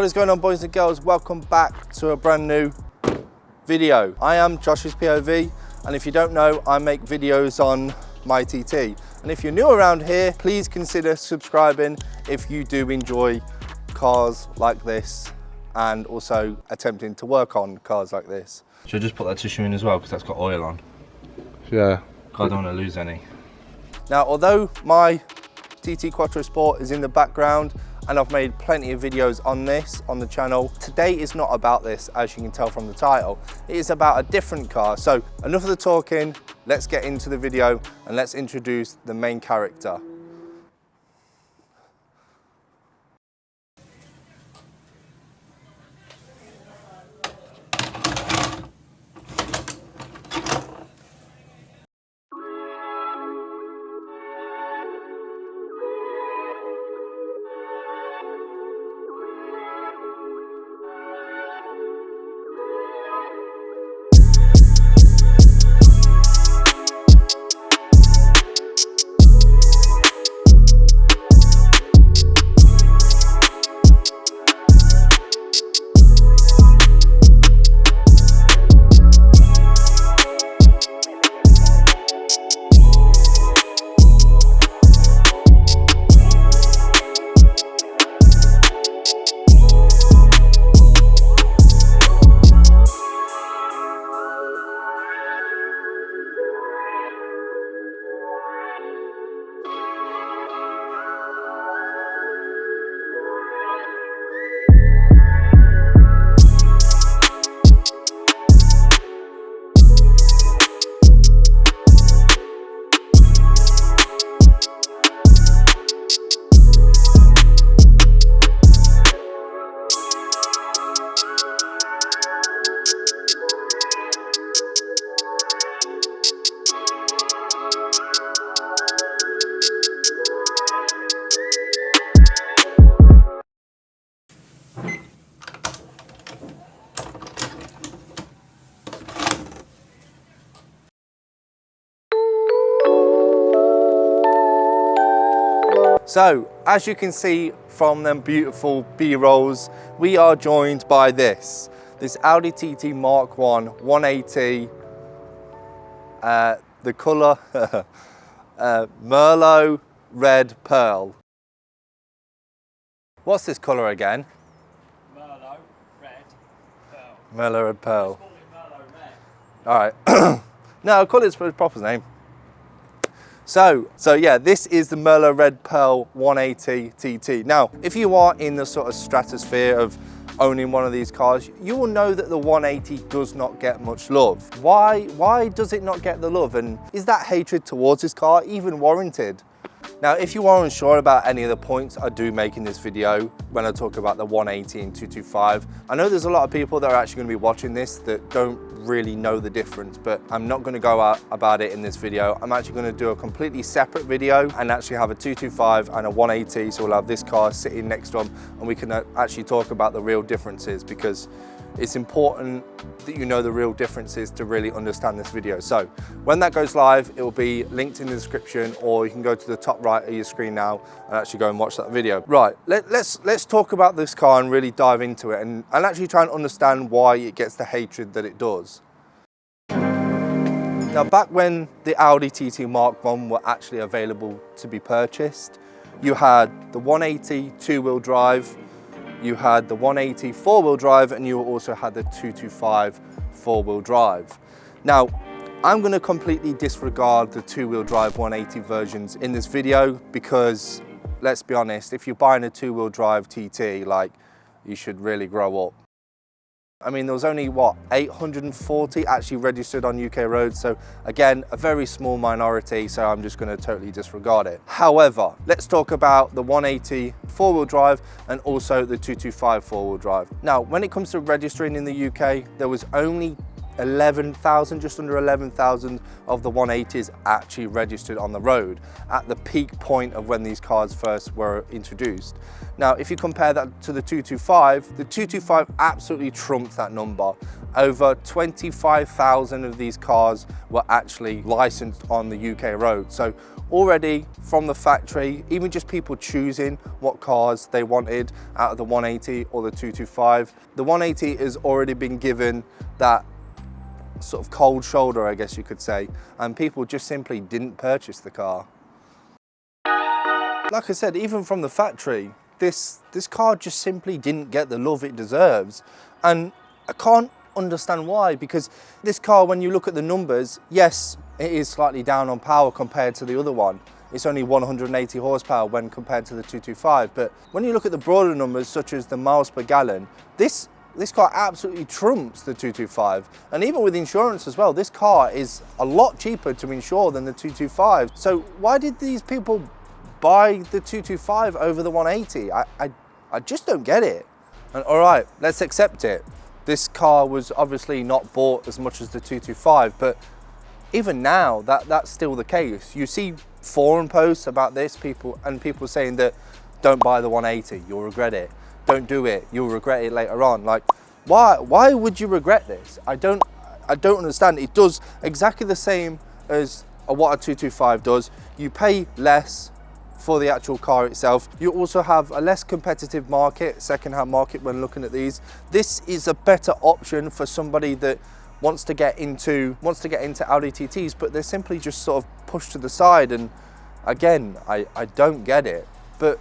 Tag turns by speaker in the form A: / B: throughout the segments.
A: What is going on, boys and girls? Welcome back to a brand new video. I am JoshsPOV, and if you don't know, I make videos on my TT. And if you're new around here, please consider subscribing if you do enjoy cars like this and also attempting to work on cars like this. Should I just put that tissue in as well, because that's got oil on?
B: Yeah.
A: I don't want to lose any. Now, although my TT Quattro Sport is in the background and I've made plenty of videos on this on the channel, today is not about this, as you can tell from the title. It is about a different car. So enough of the talking, let's get into the video and let's introduce the main character. So, as you can see from them beautiful B-rolls, we are joined by this Audi TT Mk1 180, the colour Merlot Red Pearl. What's this colour again?
C: Merlot Red Pearl.
A: Merlot Red Pearl.
C: Just call it Merlot Red.
A: All right. No, I'll call it its proper name. So yeah, this is the Merlot Red Pearl 180 TT. Now, if you are in the sort of stratosphere of owning one of these cars, you will know that the 180 does not get much love. Why does it not get the love? And is that hatred towards this car even warranted? Now, if you are unsure about any of the points I do make in this video, when I talk about the 180 and 225, I know there's a lot of people that are actually going to be watching this that don't really know the difference, but I'm not going to go out about it in this video. I'm actually going to do a completely separate video and actually have a 225 and a 180, so we'll have this car sitting next to them and we can actually talk about the real differences, because it's important that you know the real differences to really understand this video. So when that goes live, it will be linked in the description, or you can go to the top right of your screen now and actually go and watch that video. Right, let's talk about this car and really dive into it and actually try and understand why it gets the hatred that it does. Now, back when the Audi TT Mk1 were actually available to be purchased, you had the 180 two-wheel drive, you had the 180 four-wheel drive, and you also had the 225 four-wheel drive. Now, I'm going to completely disregard the two-wheel drive 180 versions in this video, because let's be honest, if you're buying a two-wheel drive TT, like, you should really grow up. I mean, there was only, what, 840 actually registered on UK roads, so again, a very small minority, so I'm just going to totally disregard it. However, let's talk about the 180 four-wheel drive and also the 225 four-wheel drive. Now, when it comes to registering in the UK, there was only 11,000, just under 11,000 of the 180s actually registered on the road at the peak point of when these cars first were introduced. Now, if you compare that to the 225, the 225 absolutely trumps that number. Over 25,000 of these cars were actually licensed on the UK road. So already from the factory, even just people choosing what cars they wanted out of the 180 or the 225, the 180 has already been given that sort of cold shoulder, I guess you could say, and people just simply didn't purchase the car. Like I said, even from the factory, this car just simply didn't get the love it deserves, and I can't understand why, because this car, when you look at the numbers, yes, it is slightly down on power compared to the other one. It's only 180 horsepower when compared to the 225, but when you look at the broader numbers, such as the miles per gallon, this car absolutely trumps the 225. And even with insurance as well, this car is a lot cheaper to insure than the 225. So why did these people buy the 225 over the 180? I just don't get it. And all right, let's accept it. This car was obviously not bought as much as the 225, but even now, that's still the case. You see forum posts about this, people saying that don't buy the 180, you'll regret it. Don't do it, you'll regret it later on. Like, why would you regret this? I don't understand. It does exactly the same as what a 225 does. You pay less for the actual car itself. You also have a less competitive market, second-hand market when looking at these. This is a better option for somebody that wants to get into Audi TTs, but they're simply just sort of pushed to the side. And again, I don't get it. But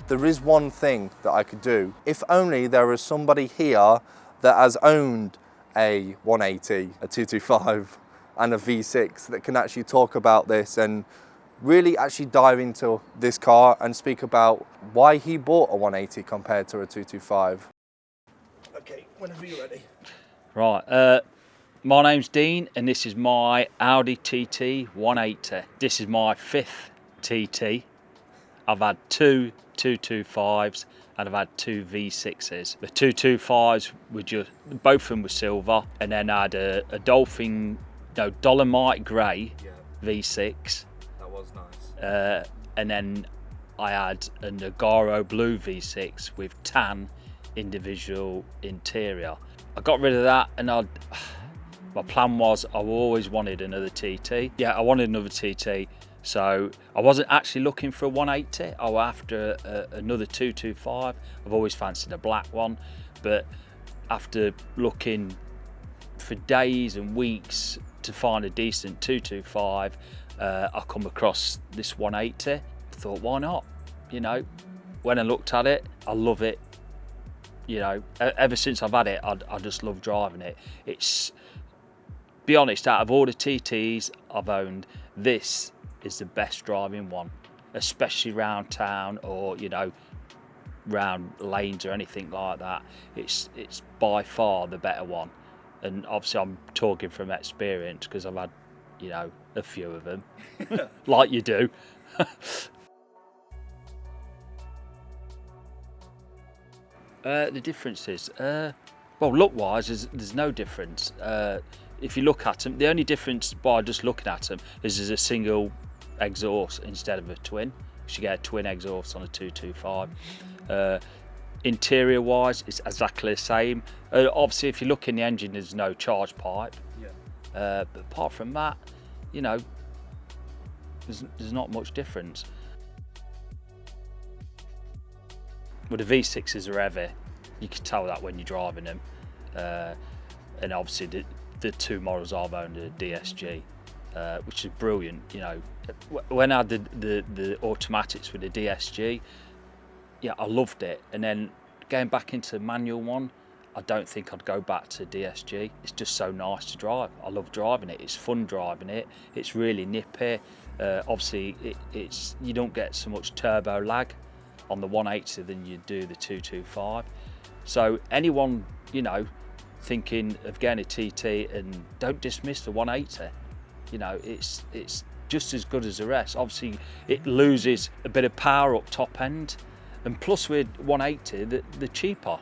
A: there is one thing that I could do. If only there was somebody here that has owned a 180, a 225, and a V6 that can actually talk about this and really actually dive into this car and speak about why he bought a 180 compared to a 225. Okay, whenever you're ready.
B: Right, my name's Dean and this is my Audi TT 180. This is my 5th TT. I've had two 225s and I've had two V6s. The 225s were just, both of them were silver, and then I had a Dolomite Grey V6.
A: That was nice.
B: And then I had a Nagaro Blue V6 with tan individual interior. I got rid of that, and my plan was I always wanted another TT. Yeah, I wanted another TT. So I wasn't actually looking for a 180. I was after another 225. I've always fancied a black one, but after looking for days and weeks to find a decent 225, I come across this 180. I thought, why not? You know, when I looked at it, I love it. You know, ever since I've had it, I just love driving it. It's, be honest, out of all the TTs I've owned, this is the best driving one, especially round town or, you know, round lanes or anything like that. It's by far the better one. And obviously I'm talking from experience because I've had, you know, a few of them, like you do. The differences, well, look-wise, there's no difference. If you look at them, the only difference by just looking at them is there's a single exhaust instead of a twin. You get a twin exhaust on a 225. Interior wise, it's exactly the same. Obviously, if you look in the engine, there's no charge pipe. But apart from that, you know, there's not much difference. Well, the V6s are heavy. You can tell that when you're driving them. And obviously, the two models I've owned are DSG, which is brilliant. You know, when I did the automatics with the DSG, yeah, I loved it. And then going back into the manual one, I don't think I'd go back to DSG. It's just so nice to drive. I love driving it. It's fun driving it. It's really nippy. Obviously, it's you don't get so much turbo lag on the 180 than you do the 225. So anyone, you know, thinking of getting a TT, and don't dismiss the 180. You know, it's just as good as the rest. Obviously, it loses a bit of power up top end, and plus with 180, they're cheaper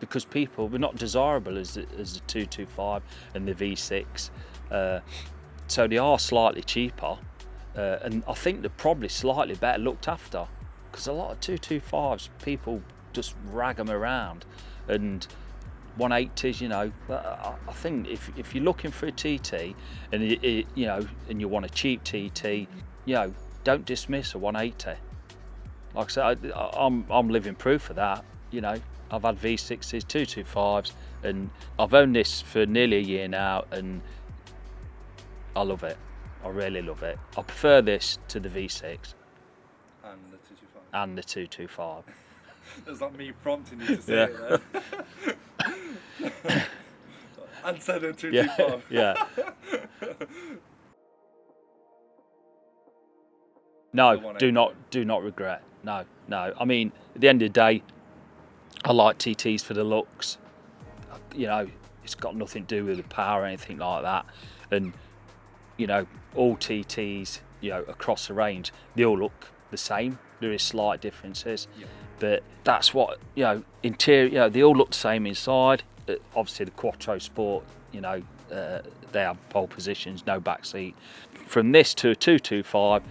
B: because people, we're not desirable as the 225 and the V6, so they are slightly cheaper, and I think they're probably slightly better looked after, because a lot of 225s people just rag them around, and 180s, you know, I think if you're looking for a TT and you know, and you want a cheap TT, you know, don't dismiss a 180. Like I said, I'm living proof of that. You know, I've had V6s, 225s, and I've owned this for nearly a year now, and I love it. I really love it. I prefer this to the V6
A: And the 225.
B: and the 225.
A: That's not me prompting you to say it though. And said a 225.
B: Yeah. No, do not regret. No. I mean, at the end of the day, I like TTs for the looks. You know, it's got nothing to do with the power or anything like that. And you know, all TTs, you know, across the range, they all look the same. There is slight differences, but that's what, you know, interior. You know, they all look the same inside. Obviously, the Quattro Sport, you know, they have pole positions, no back seat. From this to a 225,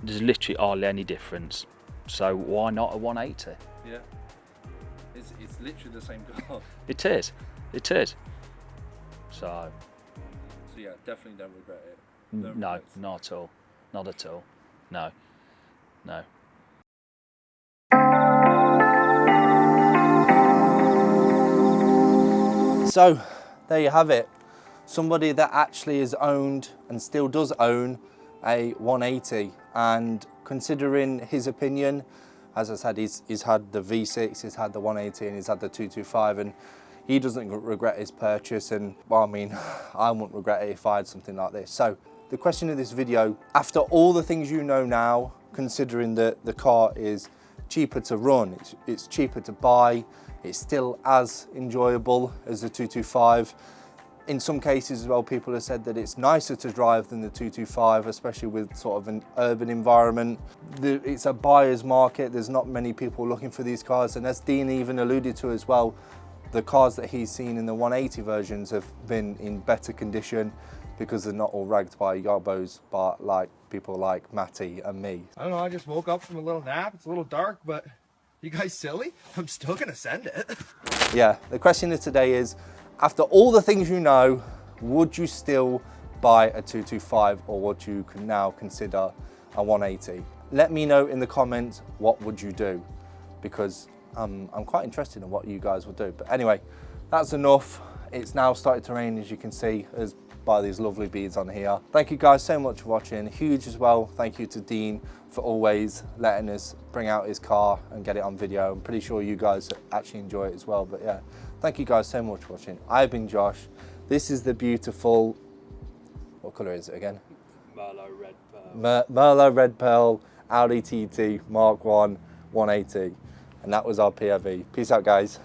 B: there's literally hardly any difference. So why not a 180?
A: Yeah. It's literally the same car.
B: It is. So
A: yeah, definitely don't regret it.
B: No, not at all. Not at all. No.
A: So there you have it. Somebody that actually has owned and still does own a 180, and considering his opinion, as I said, he's had the V6, he's had the 180, and he's had the 225, and he doesn't regret his purchase. And well, I mean, I wouldn't regret it if I had something like this. So the question of this video, after all the things you know now, considering that the car is cheaper to run, it's cheaper to buy, it's still as enjoyable as the 225. In some cases as well, people have said that it's nicer to drive than the 225, especially with sort of an urban environment. It's a buyer's market. There's not many people looking for these cars. And as Dean even alluded to as well, the cars that he's seen in the 180 versions have been in better condition because they're not all ragged by yobos, but like people like Matty and me.
D: I don't know, I just woke up from a little nap. It's a little dark, but you guys silly? I'm still gonna send it.
A: Yeah, the question of today is, after all the things you know, would you still buy a 225, or would you now consider a 180? Let me know in the comments, what would you do? Because I'm quite interested in what you guys will do. But anyway, that's enough. It's now started to rain, as you can see, as by these lovely beads on here. Thank you guys so much for watching. Huge as well, thank you to Dean for always letting us bring out his car and get it on video. I'm pretty sure you guys actually enjoy it as well. But yeah, thank you guys so much for watching. I've been Josh. This is the beautiful, what colour is it again?
C: Merlot Red Pearl.
A: Merlot Red Pearl Audi TT Mk1 180. And that was our POV. Peace out, guys.